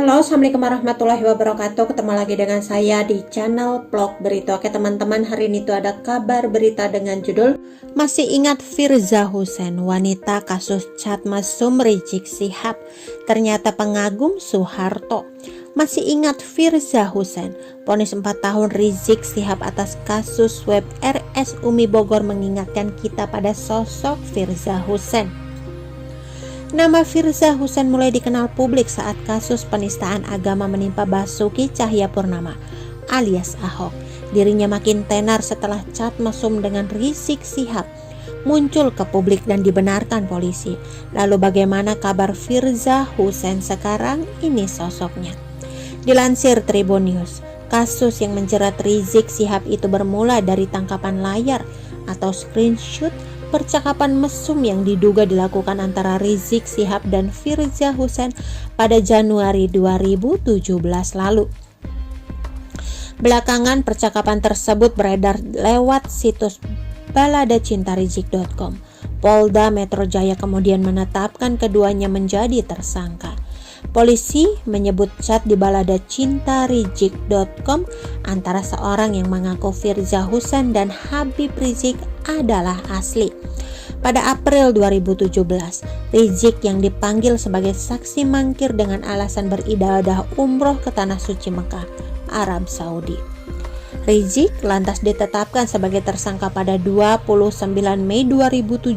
Halo, assalamualaikum warahmatullahi wabarakatuh. Ketemu lagi dengan saya di channel Vlog Berita. Oke teman-teman, hari ini tuh ada kabar berita dengan judul Masih ingat Firza Husein, wanita kasus cat mesum Rizik Syihab, ternyata pengagum Soeharto. Masih ingat Firza Husein, vonis 4 tahun Rizik Syihab atas kasus web RS Umi Bogor mengingatkan kita pada sosok Firza Husein. Nama Firza Husein mulai dikenal publik saat kasus penistaan agama menimpa Basuki Cahayapurnama alias Ahok. Dirinya makin tenar setelah cat mesum dengan Rizik Syihab muncul ke publik dan dibenarkan polisi. Lalu bagaimana kabar Firza Husein sekarang? Ini sosoknya. Dilansir Tribun News, kasus yang menjerat Rizik Syihab itu bermula dari tangkapan layar atau screenshot percakapan mesum yang diduga dilakukan antara Rizik Syihab dan Firza Husein pada Januari 2017 lalu. Belakangan percakapan tersebut beredar lewat situs baladacinta.rizik.com. Polda Metro Jaya kemudian menetapkan keduanya menjadi tersangka. Polisi menyebut chat di baladacinta.rizik.com antara seorang yang mengaku Firza Husein dan Habib Rizik adalah asli. Pada April 2017, Rizik yang dipanggil sebagai saksi mangkir dengan alasan beribadah umroh ke Tanah Suci Mekah, Arab Saudi. Rizik lantas ditetapkan sebagai tersangka pada 29 Mei 2017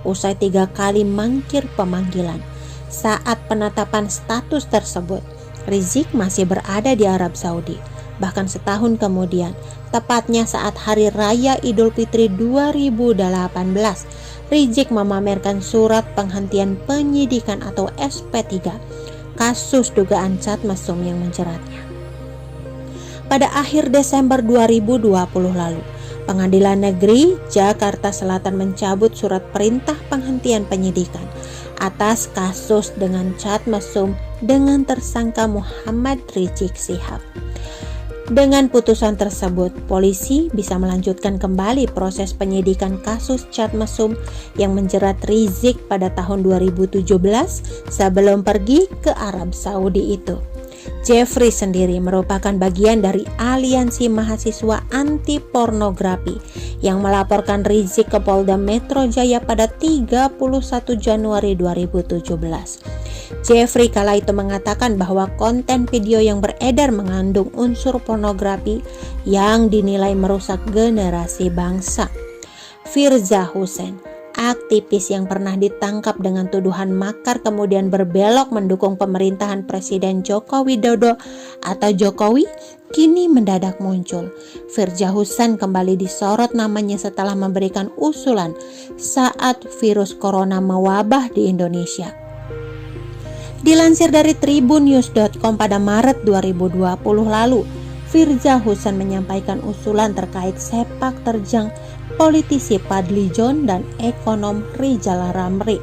usai 3 kali mangkir pemanggilan. Saat penetapan status tersebut, Rizik masih berada di Arab Saudi. Bahkan setahun kemudian, tepatnya saat Hari Raya Idul Fitri 2018, Rizik memamerkan surat penghentian penyidikan atau SP3 kasus dugaan cat mesum yang menjeratnya. Pada akhir Desember 2020 lalu, Pengadilan Negeri Jakarta Selatan mencabut surat perintah penghentian penyidikan atas kasus dengan cat mesum dengan tersangka Muhammad Rizik Syihab. Dengan putusan tersebut, polisi bisa melanjutkan kembali proses penyidikan kasus cat mesum yang menjerat Rizik pada tahun 2017 sebelum pergi ke Arab Saudi itu. Jeffrey sendiri merupakan bagian dari aliansi mahasiswa anti pornografi yang melaporkan Rizik ke Polda Metro Jaya pada 31 Januari 2017. Jeffrey kala itu mengatakan bahwa konten video yang beredar mengandung unsur pornografi yang dinilai merusak generasi bangsa. Firza Husein, aktivis yang pernah ditangkap dengan tuduhan makar kemudian berbelok mendukung pemerintahan Presiden Joko Widodo atau Jokowi, kini mendadak muncul. Firza Husein kembali disorot namanya setelah memberikan usulan saat virus corona mewabah di Indonesia. Dilansir dari tribunnews.com pada Maret 2020 lalu, Firza Husein menyampaikan usulan terkait sepak terjang politisi Fadly John dan ekonom Rizal Ramli.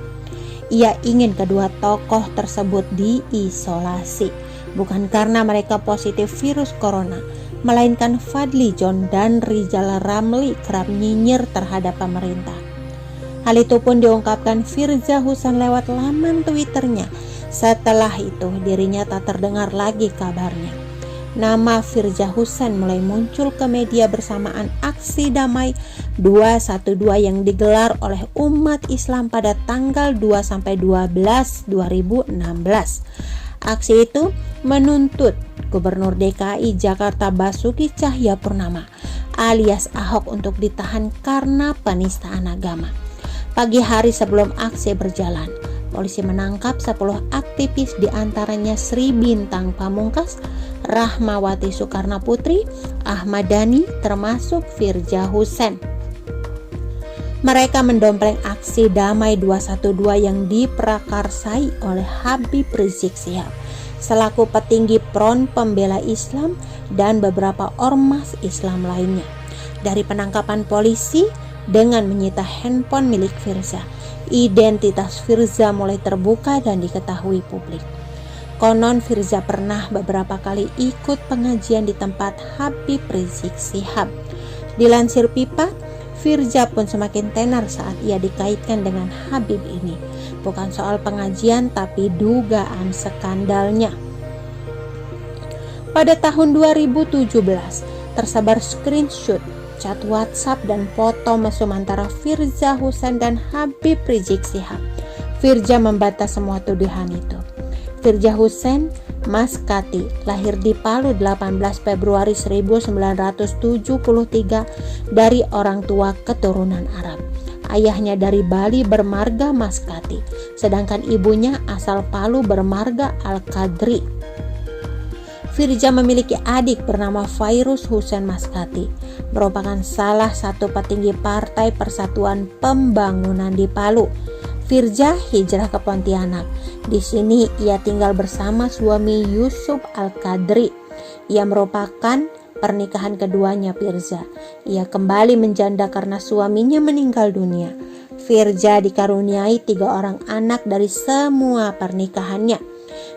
Ia ingin kedua tokoh tersebut diisolasi, bukan karena mereka positif virus corona, melainkan Fadly John dan Rizal Ramli kerap nyinyir terhadap pemerintah. Hal itu pun diungkapkan Firza Husein lewat laman Twitternya. Setelah itu dirinya tak terdengar lagi kabarnya. Nama Firza Husein mulai muncul ke media bersamaan aksi damai 212 yang digelar oleh umat Islam pada tanggal 2-12 2016. Aksi itu menuntut Gubernur DKI Jakarta Basuki Cahayapurnama alias Ahok untuk ditahan karena penistaan agama. Pagi hari sebelum aksi berjalan, polisi menangkap 10 aktivis diantaranya Sri Bintang Pamungkas, Rahmawati Soekarno Putri, Ahmad Dhani, termasuk Firza Husein. Mereka mendompleng aksi damai 212 yang diprakarsai oleh Habib Rizik Syihab selaku petinggi Front Pembela Islam dan beberapa ormas Islam lainnya. Dari penangkapan polisi dengan menyita handphone milik Firza, identitas Firza mulai terbuka dan diketahui publik. Konon Firza pernah beberapa kali ikut pengajian di tempat Habib Rizik Syihab. Dilansir Pipa, Firza pun semakin tenar saat ia dikaitkan dengan Habib ini. Bukan soal pengajian tapi dugaan skandalnya. Pada tahun 2017, tersebar screenshot, chat WhatsApp dan foto mesum antara Firza Hussein dan Habib Rizik Syihab. Firza membantah semua tuduhan itu. Firza Hussein Maskati lahir di Palu 18 Februari 1973 dari orang tua keturunan Arab. Ayahnya dari Bali bermarga Maskati, sedangkan ibunya asal Palu bermarga Al-Qadri. Firza memiliki adik bernama Fairuz Hussein Maskati, merupakan salah satu petinggi Partai Persatuan Pembangunan di Palu. Firza hijrah ke Pontianak. Di sini ia tinggal bersama suami Yusuf Al-Qadri. Ia merupakan pernikahan keduanya Firza. Ia kembali menjanda karena suaminya meninggal dunia. Firza dikaruniai 3 orang anak dari semua pernikahannya.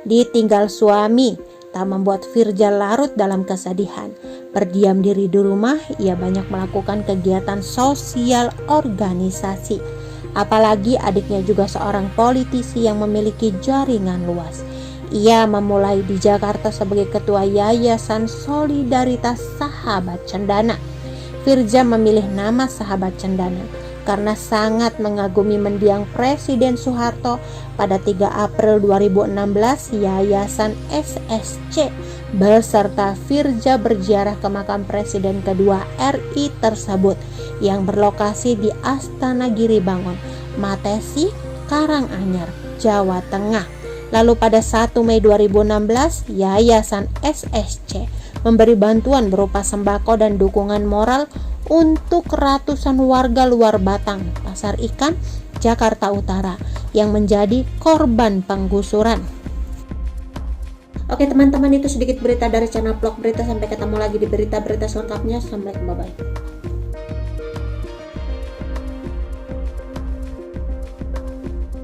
Ditinggal suami tak membuat Firza larut dalam kesedihan. Berdiam diri di rumah, ia banyak melakukan kegiatan sosial organisasi. Apalagi adiknya juga seorang politisi yang memiliki jaringan luas. Ia memulai di Jakarta sebagai ketua Yayasan Solidaritas Sahabat Cendana. Firza memilih nama Sahabat Cendana karena sangat mengagumi mendiang Presiden Soeharto. Pada 3 April 2016, Yayasan SSC beserta Firza berziarah ke makam Presiden kedua RI tersebut yang berlokasi di Astana Giribangun, Matesi, Karanganyar, Jawa Tengah. Lalu pada 1 Mei 2016, Yayasan SSC memberi bantuan berupa sembako dan dukungan moral untuk ratusan warga luar Batang, Pasar Ikan, Jakarta Utara yang menjadi korban penggusuran. Oke teman-teman, itu sedikit berita dari channel Vlog Berita. Sampai ketemu lagi di berita-berita selengkapnya. Assalamualaikum, bye-bye.